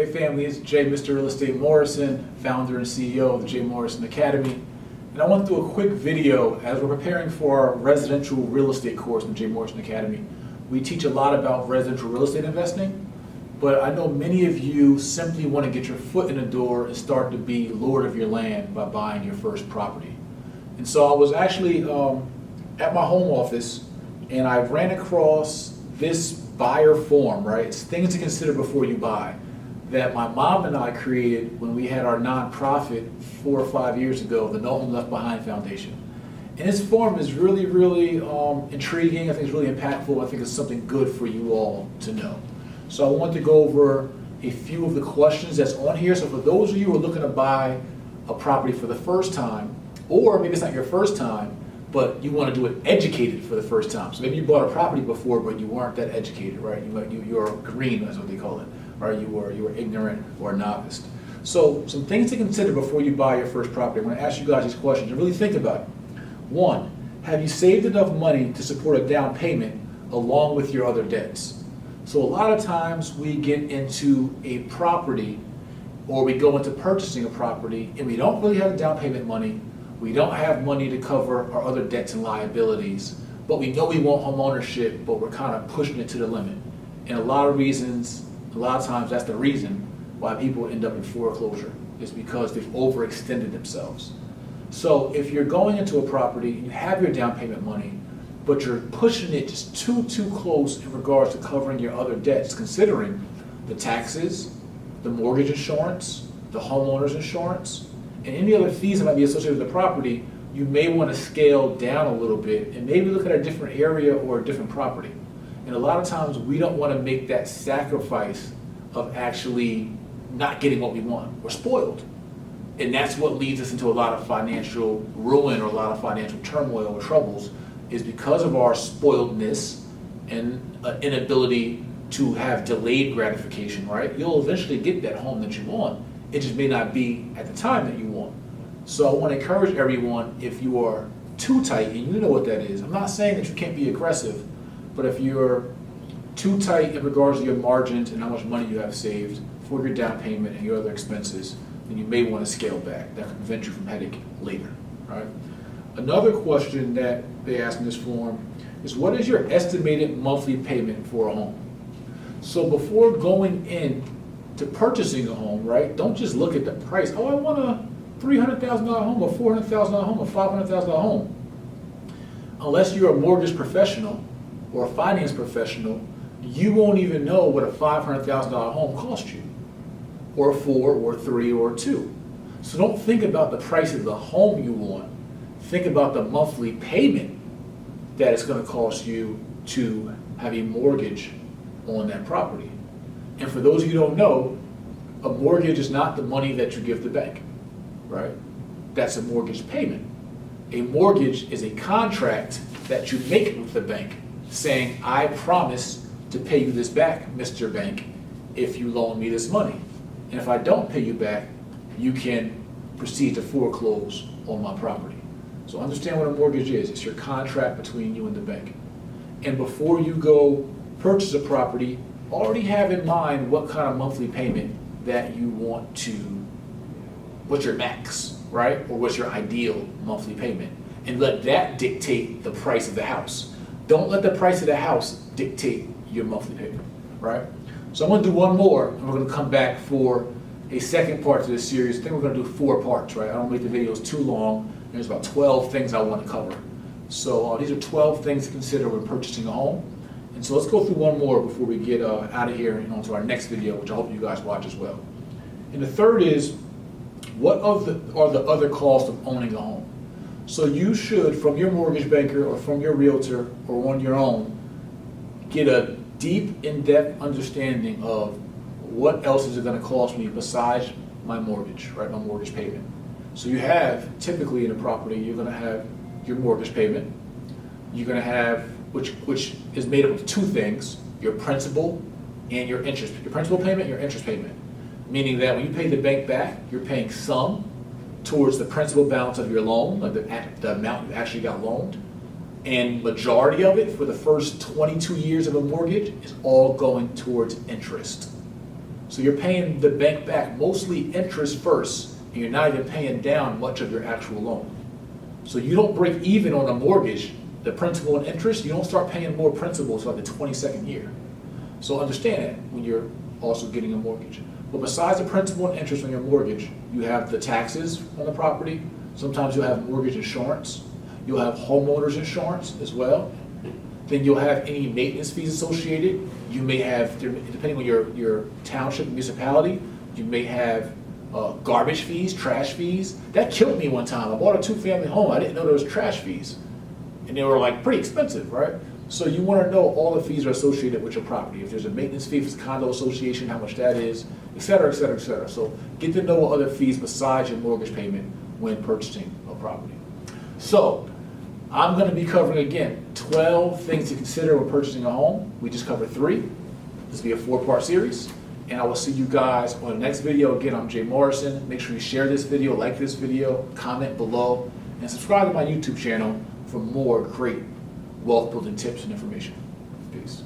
Hey family, it's Jay, Mr. Real Estate Morrison, founder and CEO of the Jay Morrison Academy. And I want to do a quick video as we're preparing for our residential real estate course in the Jay Morrison Academy. We teach a lot about residential real estate investing, but I know many of you simply want to get your foot in the door and start to be lord of your land by buying your first property. And so I was actually at my home office and I ran across this buyer form, right? It's things to consider before you buy, that my mom and I created when we had our nonprofit 4 or 5 years ago, the No Home Left Behind Foundation. And this form is really, really intriguing. I think it's really impactful. I think it's something good for you all to know. So I want to go over a few of the questions that's on here. So for those of you who are looking to buy a property for the first time, or maybe it's not your first time, but you want to do it educated for the first time. So maybe you bought a property before, but you weren't that educated, right? You're green, that's what they call it, right? You were ignorant or a novice. So some things to consider before you buy your first property. I'm going to ask you guys these questions and really think about it. 1, have you saved enough money to support a down payment along with your other debts? So a lot of times we get into a property or we go into purchasing a property and we don't really have the down payment money. We don't have money to cover our other debts and liabilities, but we know we want home ownership, but we're kind of pushing it to the limit. And a lot of times that's the reason why people end up in foreclosure, is because they've overextended themselves. So if you're going into a property, you have your down payment money, but you're pushing it just too close in regards to covering your other debts, considering the taxes, the mortgage insurance, the homeowner's insurance, and any other fees that might be associated with the property, you may want to scale down a little bit and maybe look at a different area or a different property. And a lot of times we don't want to make that sacrifice of actually not getting what we want. We're spoiled. And that's what leads us into a lot of financial ruin or a lot of financial turmoil or troubles, is because of our spoiledness and inability to have delayed gratification, right? You'll eventually get that home that you want. It just may not be at the time that you want. So I want to encourage everyone, if you are too tight, and you know what that is. I'm not saying that you can't be aggressive, but if you're too tight in regards to your margins and how much money you have saved for your down payment and your other expenses, then you may want to scale back. That can prevent you from headache later, right? Another question that they ask in this form is, what is your estimated monthly payment for a home? So before going in to purchasing a home, right, don't just look at the price. Oh, I want a $300,000 home, a $400,000 home, a $500,000 home. Unless you're a mortgage professional or a finance professional, you won't even know what a $500,000 home cost you, or a 4 or 3 or 2. So don't think about the price of the home you want. Think about the monthly payment that it's going to cost you to have a mortgage on that property. And for those of you who don't know, a mortgage is not the money that you give the bank, right? That's a mortgage payment. A mortgage is a contract that you make with the bank saying, I promise to pay you this back, Mr. Bank, if you loan me this money. And if I don't pay you back, you can proceed to foreclose on my property. So understand what a mortgage is. It's your contract between you and the bank. And before you go purchase a property, already have in mind what kind of monthly payment that you want to, what's your max, right? Or what's your ideal monthly payment? And let that dictate the price of the house. Don't let the price of the house dictate your monthly payment, right? So I'm going to do one more, and we're going to come back for a second part to this series. I think we're going to do 4 parts, right? I don't make the videos too long. There's about 12 things I want to cover. So these are 12 things to consider when purchasing a home. And so let's go through one more before we get out of here and on to our next video, which I hope you guys watch as well. And the third is, what are the other costs of owning a home? So you should, from your mortgage banker or from your realtor or on your own, get a deep, in-depth understanding of what else is it going to cost me besides my mortgage, right? My mortgage payment. So you have, typically in a property, you're going to have your mortgage payment. You're going to have, which is made up of 2 things, your principal and your interest. Your principal payment, your interest payment. Meaning that when you pay the bank back, you're paying some towards the principal balance of your loan, like the amount you actually got loaned. And majority of it for the first 22 years of a mortgage is all going towards interest. So you're paying the bank back mostly interest first, and you're not even paying down much of your actual loan. So you don't break even on a mortgage, the principal and interest, you don't start paying more principal until like the 22nd year. So understand that when you're also getting a mortgage. But besides the principal and interest on your mortgage, you have the taxes on the property. Sometimes you'll have mortgage insurance. You'll have homeowners insurance as well. Then you'll have any maintenance fees associated. You may have, depending on your township, municipality, you may have garbage fees, trash fees. That killed me one time. I bought a 2-family home. I didn't know there was trash fees. And they were like pretty expensive, right? So you want to know all the fees are associated with your property. If there's a maintenance fee, if it's a condo association, how much that is, et cetera, et cetera, et cetera. So get to know what other fees besides your mortgage payment when purchasing a property. So I'm going to be covering, again, 12 things to consider when purchasing a home. We just covered 3. This will be a 4-part series. And I will see you guys on the next video. Again, I'm Jay Morrison. Make sure you share this video, like this video, comment below, and subscribe to my YouTube channel for more great wealth building tips and information. Peace.